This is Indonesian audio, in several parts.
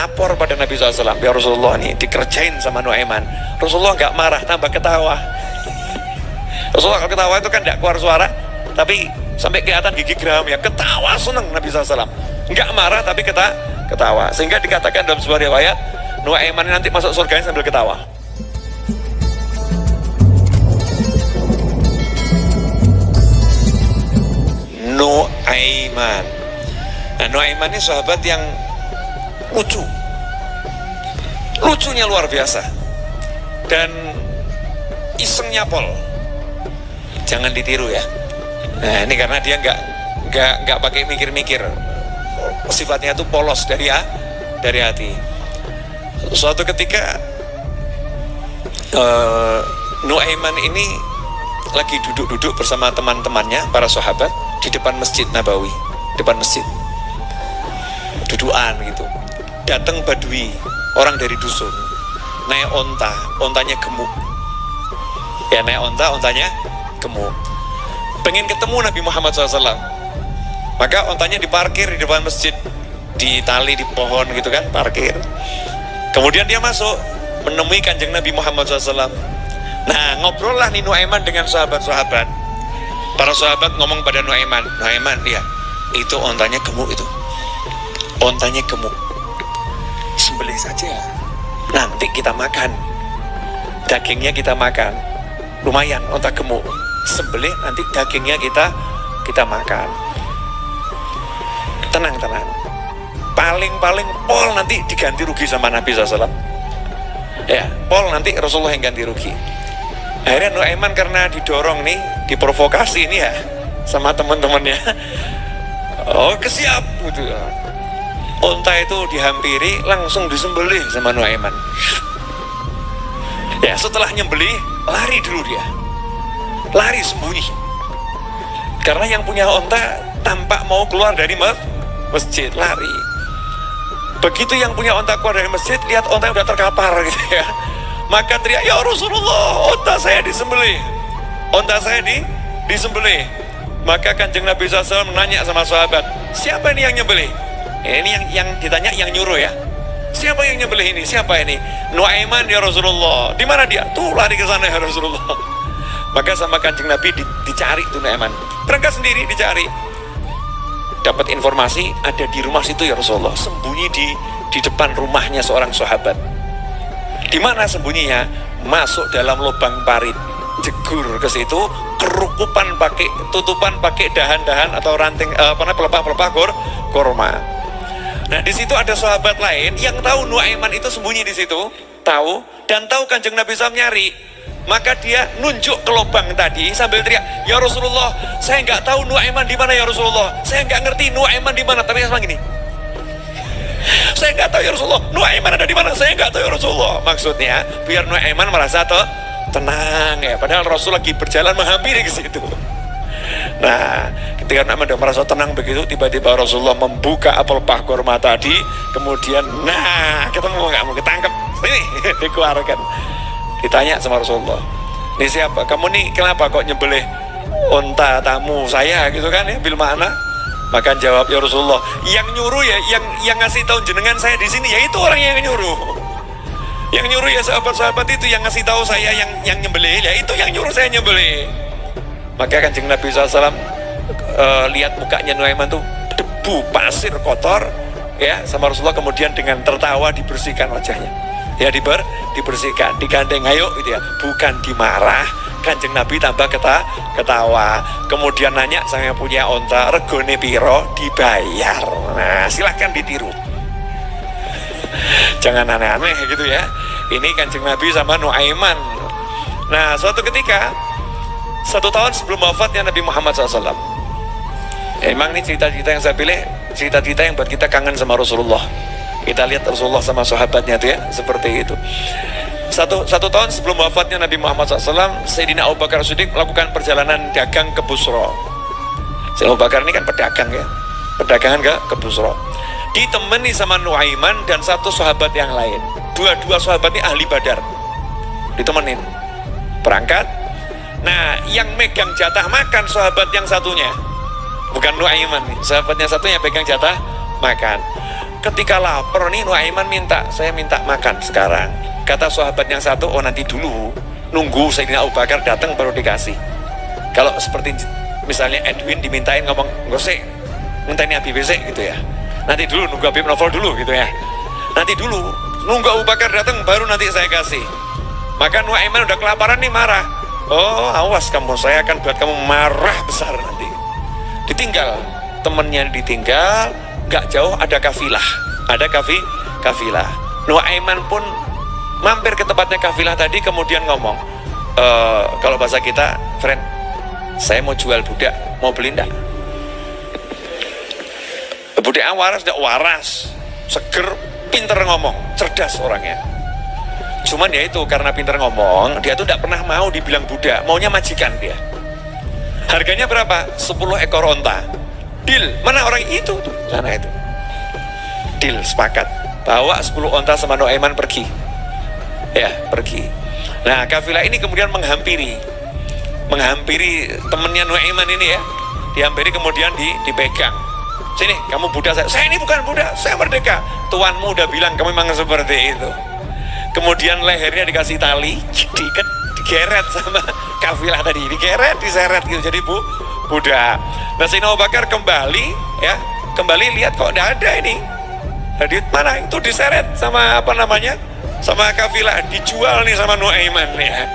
lapor pada Nabi SAW, ya Rasulullah nih dikerjain sama Nuaiman. Rasulullah nggak marah, tambah ketawa. Rasulullah kalau ketawa itu kan nggak keluar suara, tapi sampai kelihatan gigi geram ya, ketawa seneng Nabi SAW. Nggak marah tapi ketawa. Sehingga dikatakan dalam sebuah riwayat, Nuaiman nanti masuk surga sambil ketawa. Nuaiman. Nah, Nuaiman ini sahabat yang lucunya luar biasa, dan isengnya pol. Jangan ditiru ya. Nah, ini karena dia nggak pakai mikir-mikir, sifatnya itu polos dari hati. Suatu ketika Nuaiman ini lagi duduk-duduk bersama teman-temannya, para sahabat, di depan Masjid Nabawi, depan masjid, dudukan gitu. Datang badui, orang dari dusun, naik ontanya gemuk. Ya, naik ontanya gemuk. Pengen ketemu Nabi Muhammad SAW, maka ontanya diparkir di depan masjid, di tali di pohon gitu kan, parkir. Kemudian dia masuk, menemui kanjeng Nabi Muhammad SAW. Nah, ngobrol lah nih Nuaiman dengan sahabat-sahabat. Para sahabat ngomong pada Nuaiman, ya, itu ontanya gemuk itu. Ontanya gemuk. Sembelih saja, nanti kita makan, dagingnya kita makan. Lumayan onta gemuk, sembelih nanti dagingnya kita makan. Tenang. Paling pol nanti diganti rugi sama Nabi SAW. Ya, pol nanti Rasulullah yang ganti rugi. Akhirnya Nuaiman karena didorong nih, diprovokasi nih ya sama teman-temannya. Oh, kesiap gitu. Onta itu dihampiri, langsung disembelih sama Nuaiman. Ya, setelah nyembelih, lari dulu dia. Lari sembunyi. Karena yang punya onta tampak mau keluar dari masjid, lari. Begitu yang punya onta keluar dari masjid, lihat onta udah terkapar gitu ya. Maka teriak, ya Rasulullah, onta saya disembelih. Onta saya disembelih. Maka kanjeng Nabi SAW menanya sama sahabat, siapa ini yang nyembelih? Ini yang ditanya, yang nyuruh ya. Siapa yang nyembelih ini? Siapa ini? Nuaiman ya Rasulullah. Di mana dia? Tuh lari ke sana ya Rasulullah. Maka sama kanjeng Nabi dicari tuh Nuaiman. Berangkat sendiri dicari. Dapat informasi ada di rumah situ ya Rasulullah. Sembunyi di depan rumahnya seorang sahabat. Di mana sembunyinya? Masuk dalam lubang parit. Jegur ke situ, kerukupan pakai tutupan pakai dahan-dahan atau ranting pelepah-pelepah kurma. Nah, di situ ada sahabat lain yang tahu Nuaiman itu sembunyi di situ, tahu, dan tahu kanjeng Nabi SAW nyari. Maka dia nunjuk ke lubang tadi sambil teriak, ya Rasulullah, saya nggak tahu Nuaiman di mana ya Rasulullah, saya nggak ngerti Nuaiman di mana. Tapi sama gini, saya nggak tahu ya Rasulullah, Nuaiman ada di mana, saya nggak tahu ya Rasulullah. Maksudnya biar Nuaiman merasa tenang ya, padahal Rasul lagi berjalan menghampiri ke situ. Nah, ketika Nuaiman udah merasa tenang begitu, tiba-tiba Rasulullah membuka apel pah kurma tadi, kemudian ketemu, nggak mau ketangkep, ini dikeluarkan. Ditanya sama Rasulullah, ini siapa? Kamu nih kenapa kok nyembelih unta tamu saya gitu kan ya, bil mana? Maka jawab, ya Rasulullah, yang nyuruh ya, yang ngasih tahu jenengan saya di sini, ya itu orang yang nyuruh. Yang nyuruh ya sahabat-sahabat itu yang ngasih tahu saya yang nyembelih, ya itu yang nyuruh saya nyembelih. Maka kanjeng Nabi SAW lihat mukanya Nuaiman tuh debu, pasir, kotor ya sama Rasulullah, kemudian dengan tertawa dibersihkan wajahnya. Ya dibersihkan, digandeng, ayo gitu ya, bukan dimarah. Kanjeng Nabi tambah ketawa, kemudian nanya sama yang punya onta, regone piro, dibayar. Nah, silahkan ditiru. Jangan aneh-aneh gitu ya. Ini kanjeng Nabi sama Nuaiman. Nah, suatu ketika 1 tahun sebelum wafatnya Nabi Muhammad SAW, emang ini cerita-cerita yang saya pilih, cerita-cerita yang buat kita kangen sama Rasulullah. Kita lihat Rasulullah sama sahabatnya tuh ya, seperti itu. Satu tahun sebelum wafatnya Nabi Muhammad SAW, Sayyidina Abu Bakar Siddiq melakukan perjalanan dagang ke Busra. Sayyidina Abu Bakar ini kan pedagang ya, perdagangan ke Busra. Ditemani sama Nuaiman dan satu sahabat yang lain. Dua sahabat ini ahli Badar. Ditemenin, berangkat. Nah, yang megang jatah makan sahabat yang satunya, bukan Nuaiman nih, sahabatnya satunya pegang jatah makan. ketika lapar nih, Nuaiman minta, saya minta makan sekarang. Kata sahabat yang satu, oh nanti dulu, nunggu Sayyidina Abu Bakar datang baru dikasih. Kalau seperti misalnya Edwin dimintain ngomong, nggak sih, minta ini Habib sih gitu ya. Nanti dulu, nunggu Habib novel dulu gitu ya. Nanti dulu, nunggu Abu Bakar datang baru nanti saya kasih. Maka Nuaiman udah kelaparan nih, marah. Oh awas kamu, saya akan buat kamu marah besar nanti. Ditinggal, temennya ditinggal, gak jauh ada kafilah, ada kafilah. Nuaiman pun mampir ke tempatnya kafilah tadi, kemudian ngomong, kalau bahasa kita, friend, saya mau jual budak, mau beli enggak? Budak waras, enggak waras, seger, pinter ngomong, cerdas orangnya. Cuman ya itu, karena pinter ngomong, dia tuh enggak pernah mau dibilang budak, maunya majikan dia. Harganya berapa? 10 ekor onta. Deal, mana orang itu tuh, sana itu. Deal, sepakat. Bawa 10 onta sama Nuaiman pergi. Ya, pergi. Nah, kafilah ini kemudian menghampiri temennya Nuaiman ini ya. Dihampiri kemudian dipegang. Sini, kamu budak saya. Saya ini bukan budak, saya merdeka. Tuanmu udah bilang kamu memang seperti itu. Kemudian lehernya dikasih tali, diikat, digeret sama kafilah tadi, digeret, diseret gitu, jadi budak. Nah, Sayyidina Abu Bakar kembali ya, kembali lihat kok enggak ada ini. Jadi mana itu diseret sama apa namanya? Sama kafilah, dijual nih sama Nuaiman ya.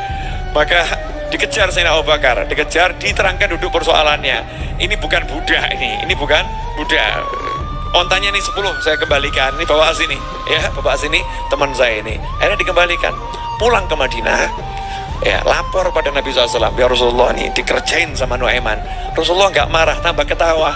Maka dikejar Sayyidina Abu Bakar, dikejar, diterangkan duduk persoalannya. Ini bukan budak ini bukan budak. Ontanya nih 10 saya kembalikan, ini bawa sini ya, bawa sini teman saya ini. Akhirnya dikembalikan, pulang ke Madinah ya, lapor pada Nabi SAW, ya Rasulullah nih dikerjain sama Nuaiman. Rasulullah nggak marah, tambah ketawa.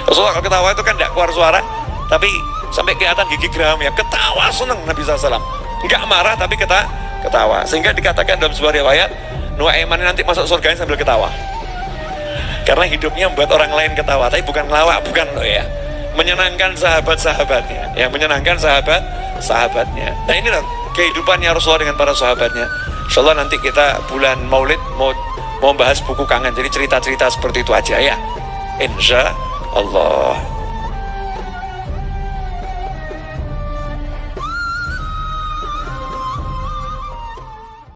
Rasulullah kalau ketawa itu kan nggak keluar suara, tapi sampai kelihatan gigi geram ya, ketawa seneng Nabi SAW, nggak marah tapi ketawa, sehingga dikatakan dalam sebuah riwayat, Nuaiman nanti masuk surga sambil ketawa. Karena hidupnya membuat orang lain ketawa, tapi bukan ngelawak, bukan loh ya, menyenangkan sahabat-sahabatnya, ya menyenangkan sahabat-sahabatnya. Nah ini loh kehidupannya Rasulullah dengan para sahabatnya. Insyaallah nanti kita bulan Maulid mau bahas buku kangen, jadi cerita-cerita seperti itu aja ya, insya Allah.